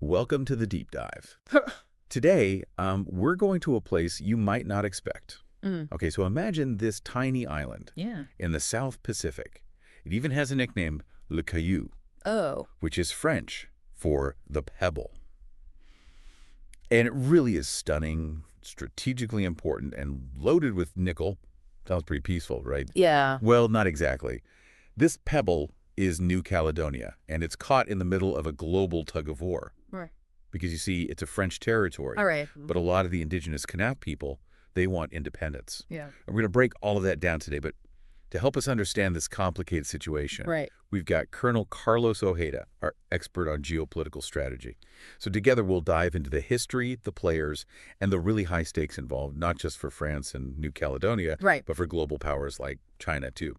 Welcome to the deep dive. Today, we're going to a place you might not expect. Mm, Okay, so imagine this tiny island yeah. in the South Pacific. It even has a nickname, Le Caillou, Oh, which is French for the pebble. And it really is stunning, strategically important, and loaded with nickel. Sounds pretty peaceful, right? yeah. Well, not exactly. This pebble is New Caledonia, and it's caught in the middle of a global tug-of-war. Right. Because you see, it's a French territory, All right. but a lot of the indigenous Kanak people, they want independence. Yeah. And we're going to break all of that down today, but to help us understand this complicated situation, Right. we've got Colonel Carlos Ojeda, our expert on geopolitical strategy. So together we'll dive into the history, the players, and the really high stakes involved, not just for France and New Caledonia, Right. but for global powers like China too.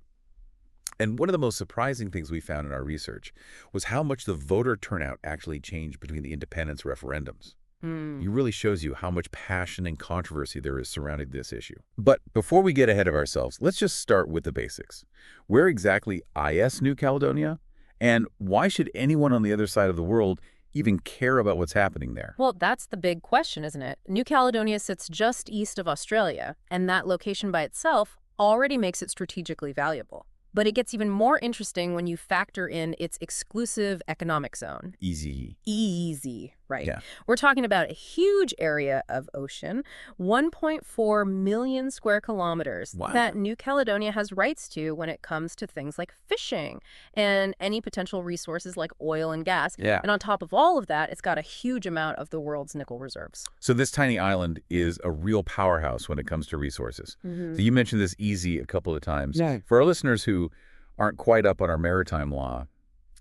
And one of the most surprising things we found in our research was how much the voter turnout actually changed between the independence referendums. Mm. It really shows you how much passion and controversy there is surrounding this issue. But before we get ahead of ourselves, let's just start with the basics. Where exactly is New Caledonia? And why should anyone on the other side of the world even care about what's happening there? Well, that's the big question, isn't it? New Caledonia sits just east of Australia, and that location by itself already makes it strategically valuable. But it gets even more interesting when you factor in its exclusive economic zone. Easy. Easy, right? Yeah. We're talking about a huge area of ocean, 1.4 million square kilometers, Wow. that New Caledonia has rights to when it comes to things like fishing and any potential resources like oil and gas. Yeah. And on top of all of that, it's got a huge amount of the world's nickel reserves. So this tiny island is a real powerhouse when it comes to resources. Mm-hmm. So you mentioned this easy a couple of times. Yeah. For our listeners who aren't quite up on our maritime law,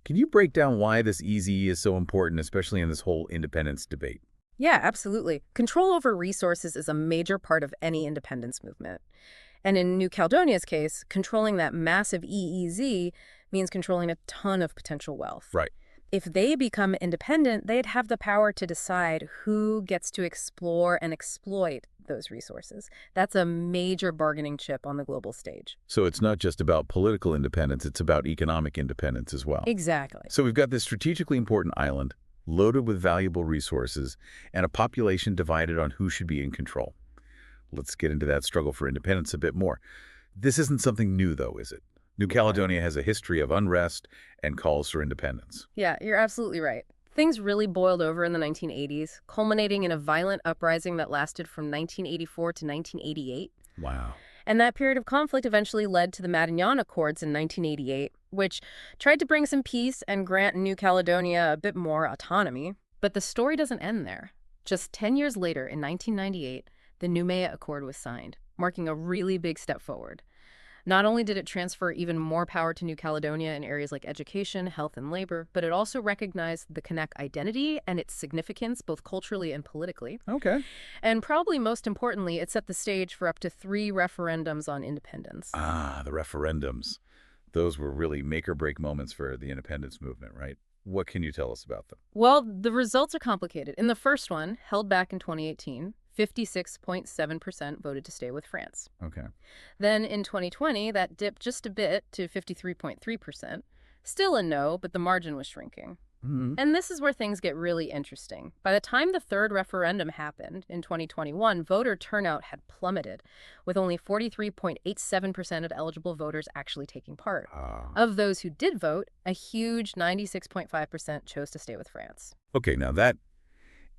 can you break down why this easy is so important, especially in this whole independence debate? Yeah, absolutely. Control over resources is a major part of any independence movement. And in New Caledonia's case, controlling that massive EEZ means controlling a ton of potential wealth. Right. If they become independent, they'd have the power to decide who gets to explore and exploit those resources. That's a major bargaining chip on the global stage. So it's not just about political independence, it's about economic independence as well. Exactly. So we've got this strategically important island loaded with valuable resources and a population divided on who should be in control. Let's get into that struggle for independence a bit more. This isn't something new, though, is it? New Caledonia has a history of unrest and calls for independence. Yeah, you're absolutely right. Things really boiled over in the 1980s, culminating in a violent uprising that lasted from 1984 to 1988. Wow. And that period of conflict eventually led to the Matignon Accords in 1988, which tried to bring some peace and grant New Caledonia a bit more autonomy. But the story doesn't end there. Just 10 years later, in 1998, the Noumea Accord was signed, marking a really big step forward. Not only did it transfer even more power to New Caledonia in areas like education, health, and labor, but it also recognized the Kanak identity and its significance both culturally and politically. Okay. And probably most importantly, it set the stage for up to 3 referendums on independence. Ah, the referendums. Those were really make-or-break moments for the independence movement, right? What can you tell us about them? Well, the results are complicated. In the first one, held back in 2018, 56.7% voted to stay with France. Okay. Then in 2020, that dipped just a bit to 53.3%. Still a no, but the margin was shrinking. Mm-hmm. And this is where things get really interesting. By the time the third referendum happened in 2021, voter turnout had plummeted, with only 43.87% of eligible voters actually taking part. Of those who did vote, a huge 96.5% chose to stay with France. Okay, now that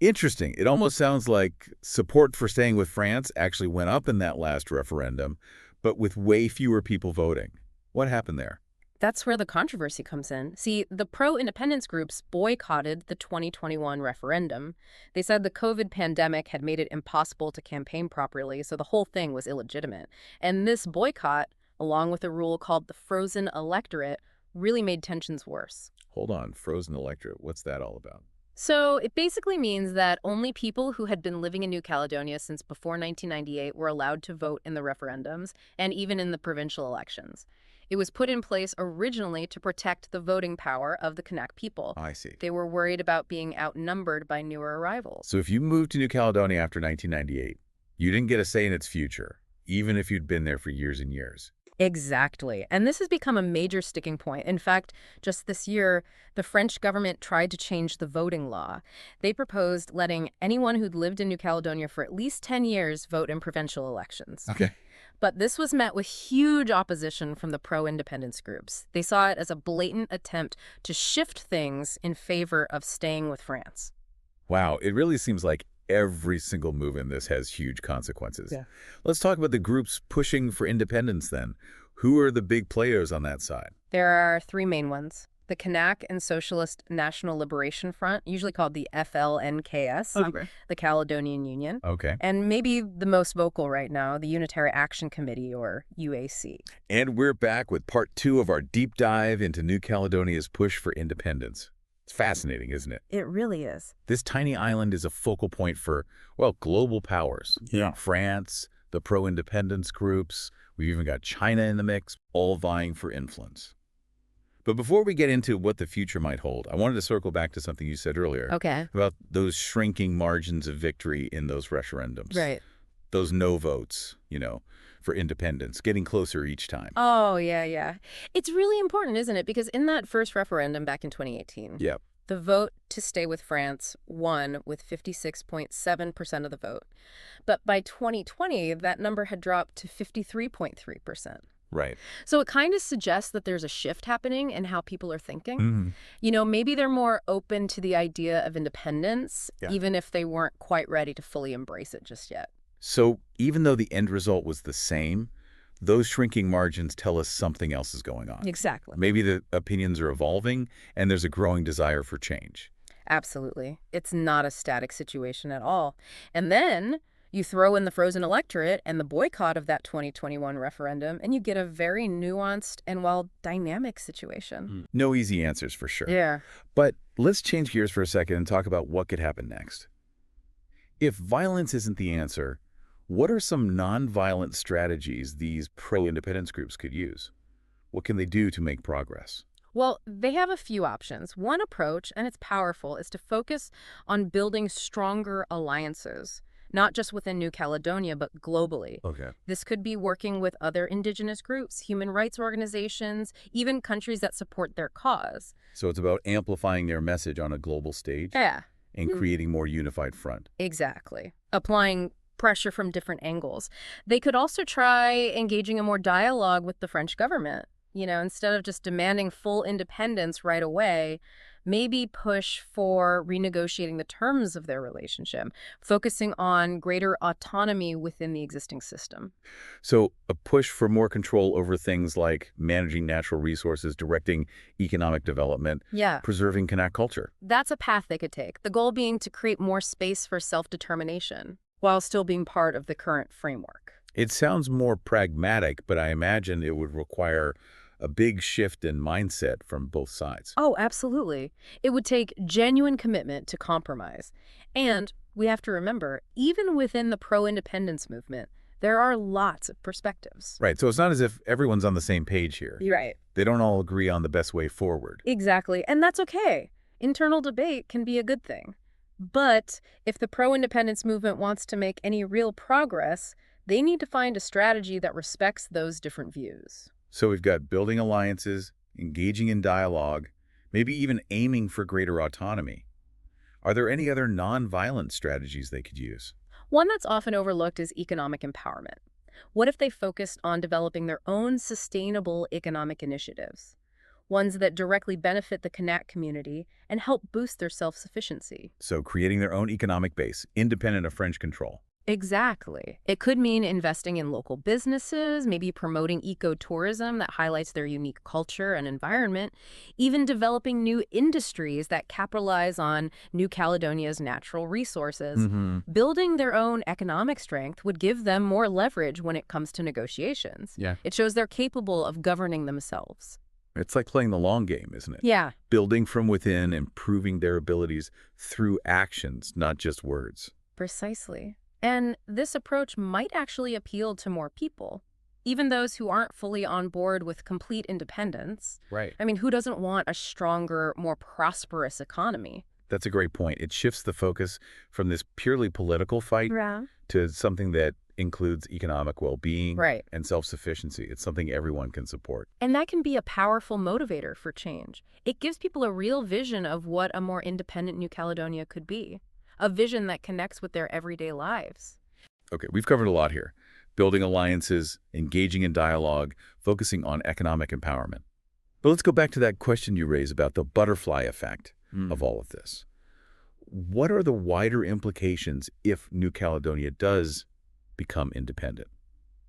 interesting. It almost sounds like support for staying with France actually went up in that last referendum, but with way fewer people voting. What happened there? That's where the controversy comes in. See, the pro-independence groups boycotted the 2021 referendum. They said the COVID pandemic had made it impossible to campaign properly, so the whole thing was illegitimate. And this boycott, along with a rule called the frozen electorate, really made tensions worse. Hold on, frozen electorate. What's that all about? So it basically means that only people who had been living in New Caledonia since before 1998 were allowed to vote in the referendums and even in the provincial elections. It was put in place originally to protect the voting power of the Kanak people. I see. They were worried about being outnumbered by newer arrivals. So if you moved to New Caledonia after 1998, you didn't get a say in its future, even if you'd been there for years and years. Exactly. And this has become a major sticking point. In fact, just this year, the French government tried to change the voting law. They proposed letting anyone who'd lived in New Caledonia for at least 10 years vote in provincial elections. Okay. But this was met with huge opposition from the pro-independence groups. They saw it as a blatant attempt to shift things in favor of staying with France. Wow, it really seems like every single move in this has huge consequences. Yeah. Let's talk about the groups pushing for independence then. Who are the big players on that side? There are three main ones. The Kanak and Socialist National Liberation Front, usually called the FLNKS, the Caledonian Union, Okay. and maybe the most vocal right now, the Unitary Action Committee, or UAC. And we're back with part 2 of our deep dive into New Caledonia's push for independence. It's fascinating, isn't it? It really is. This tiny island is a focal point for, well, global powers. Yeah. France, the pro-independence groups, we've even got China in the mix, all vying for influence. But before we get into what the future might hold, I wanted to circle back to something you said earlier Okay. about those shrinking margins of victory in those referendums. Right. Those no votes, for independence, getting closer each time. Oh, yeah. It's really important, isn't it? Because in that first referendum back in 2018, Yep. the vote to stay with France won with 56.7% of the vote. But by 2020, that number had dropped to 53.3%. Right. So it kind of suggests that there's a shift happening in how people are thinking. Maybe they're more open to the idea of independence, Yeah. even if they weren't quite ready to fully embrace it just yet. So even though the end result was the same, those shrinking margins tell us something else is going on. Exactly. Maybe the opinions are evolving and there's a growing desire for change. Absolutely. It's not a static situation at all. And then you throw in the frozen electorate and the boycott of that 2021 referendum, and you get a very nuanced and, well, dynamic situation. No easy answers for sure. Yeah. But let's change gears for a second and talk about what could happen next. If violence isn't the answer, what are some nonviolent strategies these pro-independence groups could use? What can they do to make progress? Well, they have a few options. One approach, and it's powerful, is to focus on building stronger alliances, not just within New Caledonia, but globally. Okay. This could be working with other indigenous groups, human rights organizations, even countries that support their cause. So it's about amplifying their message on a global stage Yeah, and creating more unified front. exactly. Applying pressure from different angles. They could also try engaging in more dialogue with the French government. Instead of just demanding full independence right away, maybe push for renegotiating the terms of their relationship, focusing on greater autonomy within the existing system. So a push for more control over things like managing natural resources, directing economic development, Yeah, preserving Kanak culture. that's a path they could take, the goal being to create more space for self-determination while still being part of the current framework. It sounds more pragmatic, but I imagine it would require a big shift in mindset from both sides. Oh, absolutely. It would take genuine commitment to compromise. And we have to remember, even within the pro-independence movement, there are lots of perspectives. Right, so it's not as if everyone's on the same page here. You're right. They don't all agree on the best way forward. Exactly. And that's okay. Internal debate can be a good thing. But if the pro-independence movement wants to make any real progress, they need to find a strategy that respects those different views. So we've got building alliances, engaging in dialogue, maybe even aiming for greater autonomy. Are there any other nonviolent strategies they could use? One that's often overlooked is economic empowerment. What if they focused on developing their own sustainable economic initiatives? Ones that directly benefit the Kanak community and help boost their self-sufficiency. So creating their own economic base, independent of French control. Exactly. It could mean investing in local businesses, maybe promoting ecotourism that highlights their unique culture and environment, even developing new industries that capitalize on New Caledonia's natural resources. Building their own economic strength would give them more leverage when it comes to negotiations. Yeah. It shows they're capable of governing themselves. It's like playing the long game, isn't it? Yeah. Building from within, improving their abilities through actions, not just words. Precisely. And this approach might actually appeal to more people, even those who aren't fully on board with complete independence. Right. I mean, who doesn't want a stronger, more prosperous economy? That's a great point. It shifts the focus from this purely political fight Yeah. to something that includes economic well-being Right. and self-sufficiency. It's something everyone can support. And that can be a powerful motivator for change. It gives people a real vision of what a more independent New Caledonia could be, a vision that connects with their everyday lives. Okay, we've covered a lot here. Building alliances, engaging in dialogue, focusing on economic empowerment. But let's go back to that question you raised about the butterfly effect of all of this. What are the wider implications if New Caledonia does become independent?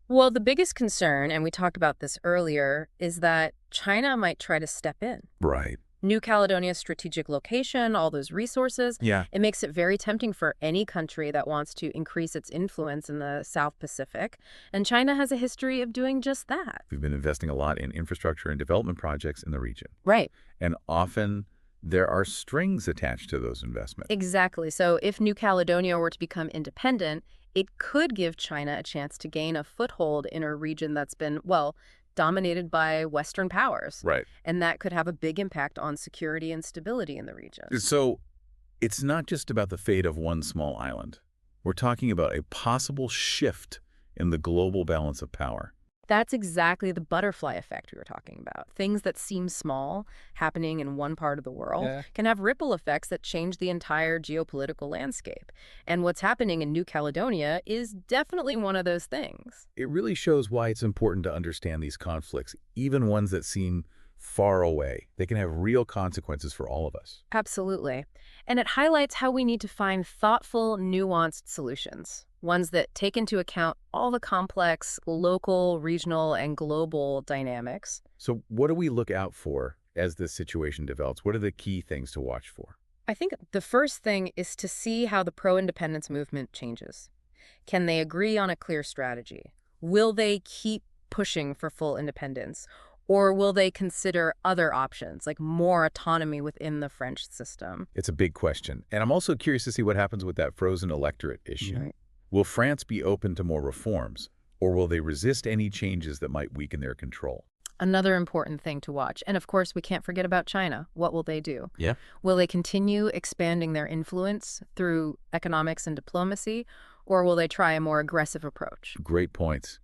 Well, the biggest concern, and we talked about this earlier, is that China might try to step in. Right. New Caledonia's strategic location, all those resources, Yeah. it makes it very tempting for any country that wants to increase its influence in the South Pacific. And China has a history of doing just that. We've been investing a lot in infrastructure and development projects in the region. Right. And often there are strings attached to those investments. Exactly. So if New Caledonia were to become independent, it could give China a chance to gain a foothold in a region that's been, well, dominated by Western powers. Right. And that could have a big impact on security and stability in the region. So it's not just about the fate of one small island. We're talking about a possible shift in the global balance of power. That's exactly the butterfly effect we were talking about. Things that seem small happening in one part of the world can have ripple effects that change the entire geopolitical landscape. And what's happening in New Caledonia is definitely one of those things. It really shows why it's important to understand these conflicts, even ones that seem far away. They can have real consequences for all of us. Absolutely. And it highlights how we need to find thoughtful, nuanced solutions, ones that take into account all the complex local, regional, and global dynamics. So what do we look out for as this situation develops? What are the key things to watch for? I think the first thing is to see how the pro-independence movement changes. Can they agree on a clear strategy? Will they keep pushing for full independence? Or will they consider other options, like more autonomy within the French system? It's a big question. And I'm also curious to see what happens with that frozen electorate issue. Right. Will France be open to more reforms, or will they resist any changes that might weaken their control? Another important thing to watch. And of course, we can't forget about China. What will they do? Yeah. Will they continue expanding their influence through economics and diplomacy, or will they try a more aggressive approach? Great points.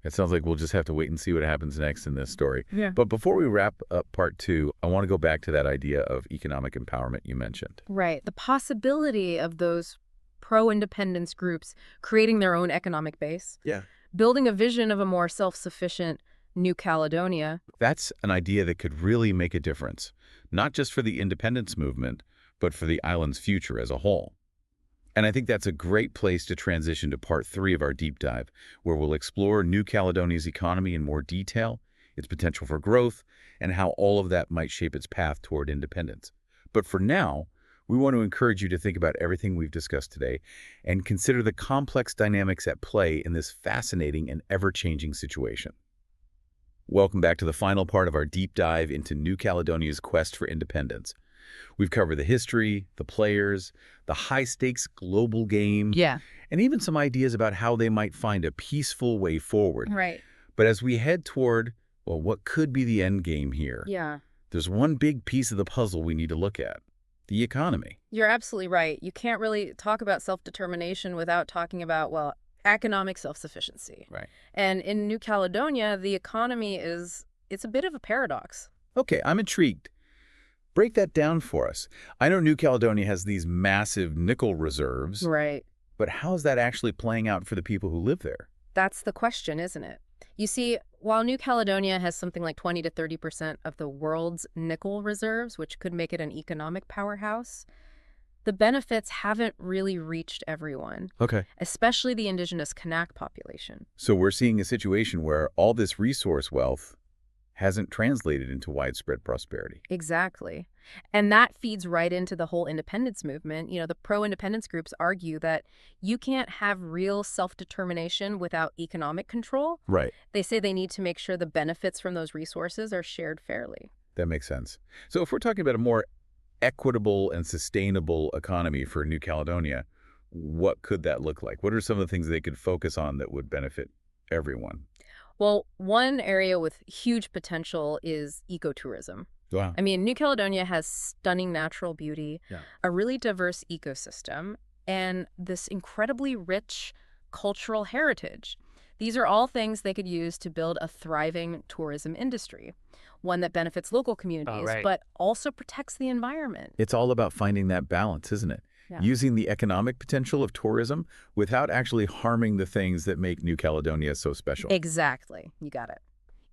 It sounds like we'll just have to wait and see what happens next in this story. Yeah. But before we wrap up part 2, I want to go back to that idea of economic empowerment you mentioned. Right. The possibility of those pro-independence groups creating their own economic base, Yeah. building a vision of a more self-sufficient New Caledonia. That's an idea that could really make a difference, not just for the independence movement, but for the island's future as a whole. And I think that's a great place to transition to part 3 of our deep dive, where we'll explore New Caledonia's economy in more detail, its potential for growth, and how all of that might shape its path toward independence. But for now, we want to encourage you to think about everything we've discussed today and consider the complex dynamics at play in this fascinating and ever-changing situation. Welcome back to the final part of our deep dive into New Caledonia's quest for independence. We've covered the history, the players, the high-stakes global game, Yeah. and even some ideas about how they might find a peaceful way forward. Right. But as we head toward, well, what could be the end game here, Yeah. there's one big piece of the puzzle we need to look at: the economy. You're absolutely right. You can't really talk about self-determination without talking about, well, economic self-sufficiency. Right. And in New Caledonia, the economy it's a bit of a paradox. Okay, I'm intrigued. Break that down for us. I know New Caledonia has these massive nickel reserves, Right. but how's that actually playing out for the people who live there? That's the question, isn't it? You see, while New Caledonia has something like 20 to 30% of the world's nickel reserves, which could make it an economic powerhouse, the benefits haven't really reached everyone, Okay. especially the indigenous Kanak population. So we're seeing a situation where all this resource wealth hasn't translated into widespread prosperity. Exactly. And that feeds right into the whole independence movement. You know, the pro-independence groups argue that you can't have real self-determination without economic control. Right. They say they need to make sure the benefits from those resources are shared fairly. That makes sense. So if we're talking about a more equitable and sustainable economy for New Caledonia, what could that look like? What are some of the things they could focus on that would benefit everyone? Well, one area with huge potential is ecotourism. Wow. I mean, New Caledonia has stunning natural beauty, Yeah. a really diverse ecosystem, and this incredibly rich cultural heritage. These are all things they could use to build a thriving tourism industry, one that benefits local Oh, communities, right. but also protects the environment. It's all about finding that balance, isn't it? Yeah. Using the economic potential of tourism without actually harming the things that make New Caledonia so special. Exactly. You got it.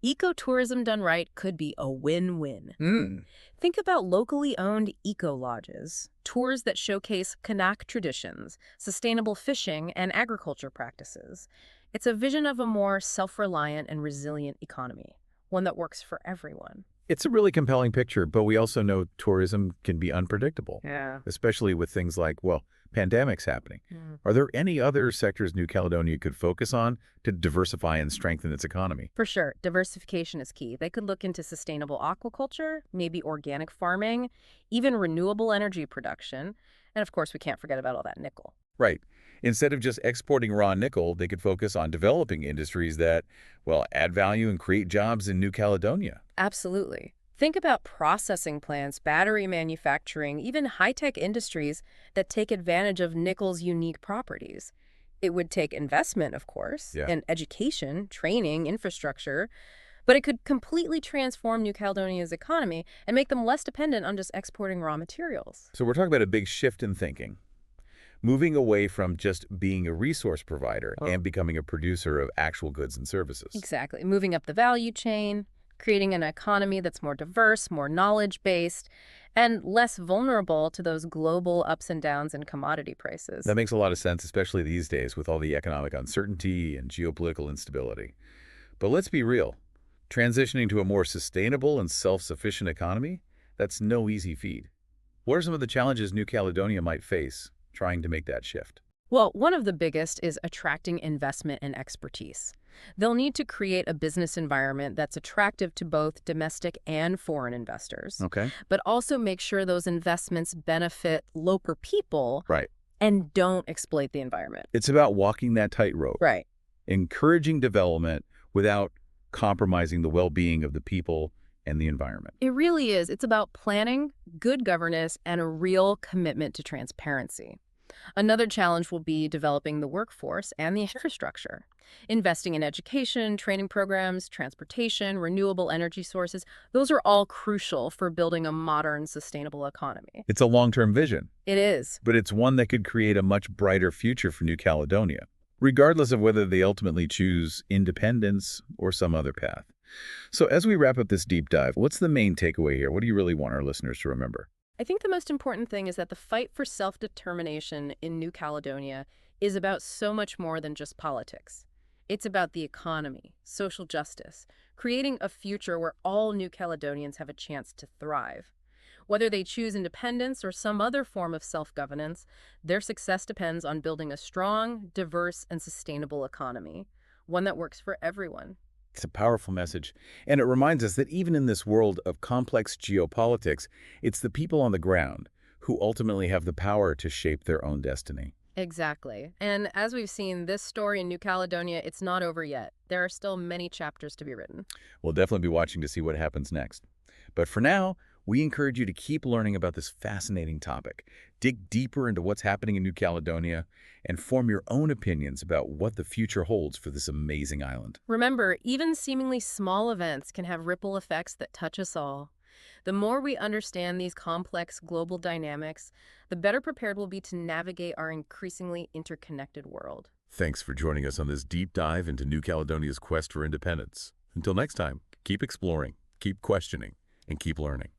Ecotourism done right could be a win-win. Mm. Think about locally owned eco-lodges, tours that showcase Kanak traditions, sustainable fishing, and agriculture practices. It's a vision of a more self-reliant and resilient economy, one that works for everyone. It's a really compelling picture, but we also know tourism can be unpredictable, Yeah. especially with things like, well, pandemics happening. Are there any other sectors New Caledonia could focus on to diversify and strengthen its economy? For sure, diversification is key. They could look into sustainable aquaculture, maybe organic farming, even renewable energy production. And of course, we can't forget about all that nickel. Right. Instead of just exporting raw nickel, they could focus on developing industries that, well, add value and create jobs in New Caledonia. Absolutely. Think about processing plants, battery manufacturing, even high-tech industries that take advantage of nickel's unique properties. It would take investment, of course, Yeah. and education, training, infrastructure, but it could completely transform New Caledonia's economy and make them less dependent on just exporting raw materials. So we're talking about a big shift in thinking, moving away from just being a resource provider and becoming a producer of actual goods and services. Exactly. Moving up the value chain, creating an economy that's more diverse, more knowledge-based, and less vulnerable to those global ups and downs in commodity prices. That makes a lot of sense, especially these days with all the economic uncertainty and geopolitical instability. But let's be real. Transitioning to a more sustainable and self-sufficient economy, that's no easy feat. What are some of the challenges New Caledonia might face trying to make that shift? Well, one of the biggest is attracting investment and expertise. They'll need to create a business environment that's attractive to both domestic and foreign investors, Okay. but also make sure those investments benefit local people Right. and don't exploit the environment. It's about walking that tightrope, Right. encouraging development without compromising the well-being of the people and the environment. It really is. It's about planning, good governance, and a real commitment to transparency. Another challenge will be developing the workforce and the infrastructure. Investing in education, training programs, transportation, renewable energy sources, those are all crucial for building a modern, sustainable economy. It's a long-term vision, It is. but it's one that could create a much brighter future for New Caledonia, regardless of whether they ultimately choose independence or some other path. So as we wrap up this deep dive, what's the main takeaway here? What do you really want our listeners to remember? I think the most important thing is that the fight for self-determination in New Caledonia is about so much more than just politics. It's about the economy, social justice, creating a future where all New Caledonians have a chance to thrive. Whether they choose independence or some other form of self-governance, their success depends on building a strong, diverse, and sustainable economy, one that works for everyone. It's a powerful message, and it reminds us that even in this world of complex geopolitics, it's the people on the ground who ultimately have the power to shape their own destiny. Exactly. And as we've seen, this story in New Caledonia, it's not over yet. There are still many chapters to be written. We'll definitely be watching to see what happens next. But for now, we encourage you to keep learning about this fascinating topic, dig deeper into what's happening in New Caledonia, and form your own opinions about what the future holds for this amazing island. Remember, even seemingly small events can have ripple effects that touch us all. The more we understand these complex global dynamics, the better prepared we'll be to navigate our increasingly interconnected world. Thanks for joining us on this deep dive into New Caledonia's quest for independence. Until next time, keep exploring, keep questioning, and keep learning.